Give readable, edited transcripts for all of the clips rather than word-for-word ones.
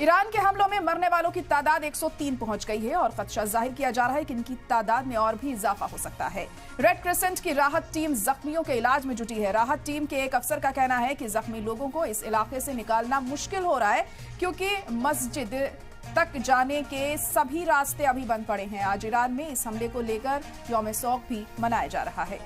Iran के हमलों में मरने वालों की तादाद 103 पहुंच गई है और खदशा जाहिर किया जा रहा है कि इनकी तादाद में और भी इजाफा हो सकता है। रेड क्रिसेंट की राहत टीम जख्मियों के इलाज में जुटी है। राहत टीम के एक अफसर का कहना है कि जख्मी लोगों को इस इलाके से निकालना मुश्किल हो रहा है क्योंकि मस्जिद तक जाने के सभी रास्ते अभी बंद पड़े हैं। आज ईरान में इस हमले को लेकर यौम सौग भी मनाया जा रहा है।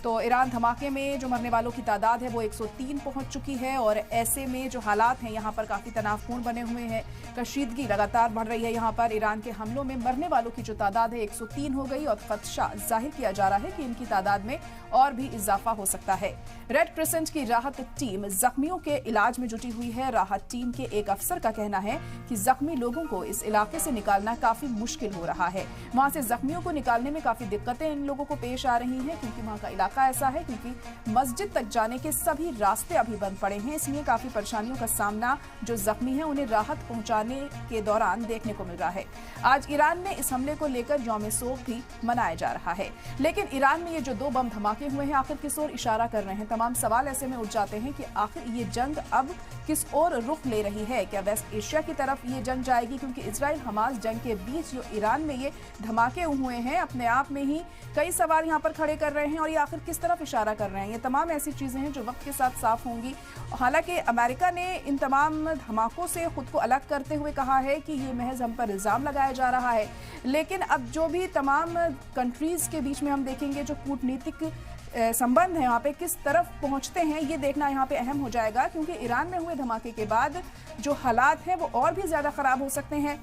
तो ईरान धमाके में जो मरने वालों की तादाद है वो 103 पहुंच चुकी है और ऐसे में जो हालात हैं यहाँ पर काफ़ी तनावपूर्ण बने हुए हैं। कशीदगी लगातार बढ़ रही है। यहाँ पर ईरान के हमलों में मरने वालों की जो तादाद है 103 हो गई और खदशा जाहिर किया जा रहा है कि इनकी तादाद में और भी इजाफा हो सकता है। रेड क्रिसेंट की राहत टीम जख्मियों के इलाज में जुटी हुई है। राहत टीम के एक अफसर का कहना है कि जख्मी लोगों को इस इलाके से निकालना काफी मुश्किल हो रहा है। वहां से जख्मियों को निकालने में काफी दिक्कतें इन लोगों को पेश आ रही हैं क्योंकि वहां का इलाका ऐसा है क्योंकि मस्जिद तक जाने के सभी रास्ते अभी बंद पड़े हैं। इसलिए काफी परेशानियों का सामना जो जख्मी है उन्हें राहत पहुंचाने के दौरान देखने को मिल रहा है। आज ईरान में इस हमले को लेकर यौम सोग भी मनाया जा रहा है। लेकिन ईरान में ये जो 2 बम धमाके हुए हैं आखिर किस ओर इशारा कर रहे हैं? तमाम सवाल ऐसे में उठ जाते हैं कि आखिर ये जंग अब किस ओर रुख ले रही है? क्या वेस्ट एशिया की तरफ ये जंग जाएगी? क्योंकि इजराइल हमास जंग के बीच जो ईरान में ये धमाके हुए हैं अपने आप में ही कई सवाल यहाँ पर खड़े कर रहे हैं और ये आखिर किस तरफ इशारा कर रहे हैं? ये तमाम ऐसी चीजें हैं जो वक्त के साथ साफ होंगी। हालांकि अमेरिका ने इन तमाम धमाकों से खुद को अलग करते हुए कहा है कि ये महज हम पर इल्जाम लगाया जा रहा है। लेकिन अब जो भी तमाम कंट्रीज के बीच में हम देखेंगे जो कूटनीतिक संबंध है यहाँ पे किस तरफ पहुंचते हैं ये देखना यहाँ पे अहम हो जाएगा क्योंकि ईरान में हुए धमाके के बाद जो हालात हैं वो और भी ज्यादा खराब हो सकते हैं।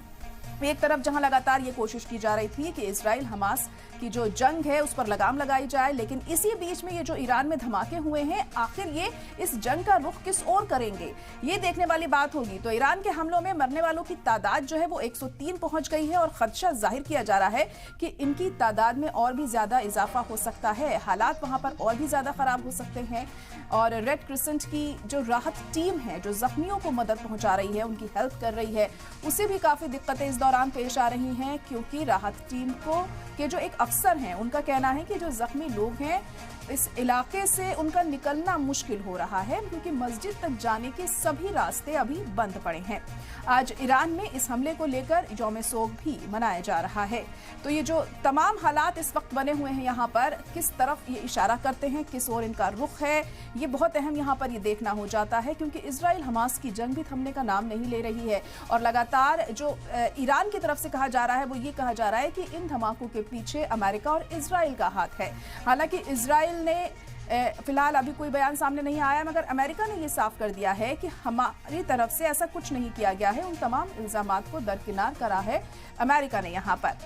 एक तरफ जहां लगातार ये कोशिश की जा रही थी कि इजराइल हमास की जो जंग है उस पर लगाम लगाई जाए, लेकिन इसी बीच में ये जो ईरान में धमाके हुए हैं आखिर ये इस जंग का रुख किस ओर करेंगे ये देखने वाली बात होगी। तो ईरान के हमलों में मरने वालों की तादाद जो है वो 103 पहुंच गई है और खदशा जाहिर किया जा रहा है कि इनकी तादाद में और भी ज्यादा इजाफा हो सकता है। हालात वहां पर और भी ज्यादा खराब हो सकते हैं और रेड क्रिसेंट की जो राहत टीम है जो जख्मियों को मदद पहुंचा रही है उनकी हेल्प कर रही है उसे भी काफी दिक्कतें इस दौरान पेश आ रही हैं क्योंकि राहत टीम को के जो एक अफसर हैं उनका कहना है कि जो जख्मी लोग हैं इस इलाके से उनका निकलना मुश्किल हो रहा है क्योंकि मस्जिद तक जाने के सभी रास्ते अभी बंद पड़े हैं। आज ईरान में इस हमले को लेकर यौम सोग भी मनाया जा रहा है। तो ये जो तमाम हालात इस वक्त बने हुए हैं यहाँ पर किस तरफ ये इशारा करते हैं, किस ओर इनका रुख है, ये बहुत अहम यहाँ पर ये देखना हो जाता है क्योंकि इजराइल हमास की जंग भी थमने का नाम नहीं ले रही है और लगातार जो ईरान की तरफ से कहा जा रहा है वो ये कहा जा रहा है कि इन धमाकों के पीछे अमेरिका और इजराइल का हाथ है। हालांकि इजराइल ने फिलहाल अभी कोई बयान सामने नहीं आया मगर अमेरिका ने ये साफ कर दिया है कि हमारी तरफ से ऐसा कुछ नहीं किया गया है। उन तमाम इल्जामात को दरकिनार करा है अमेरिका ने यहाँ पर।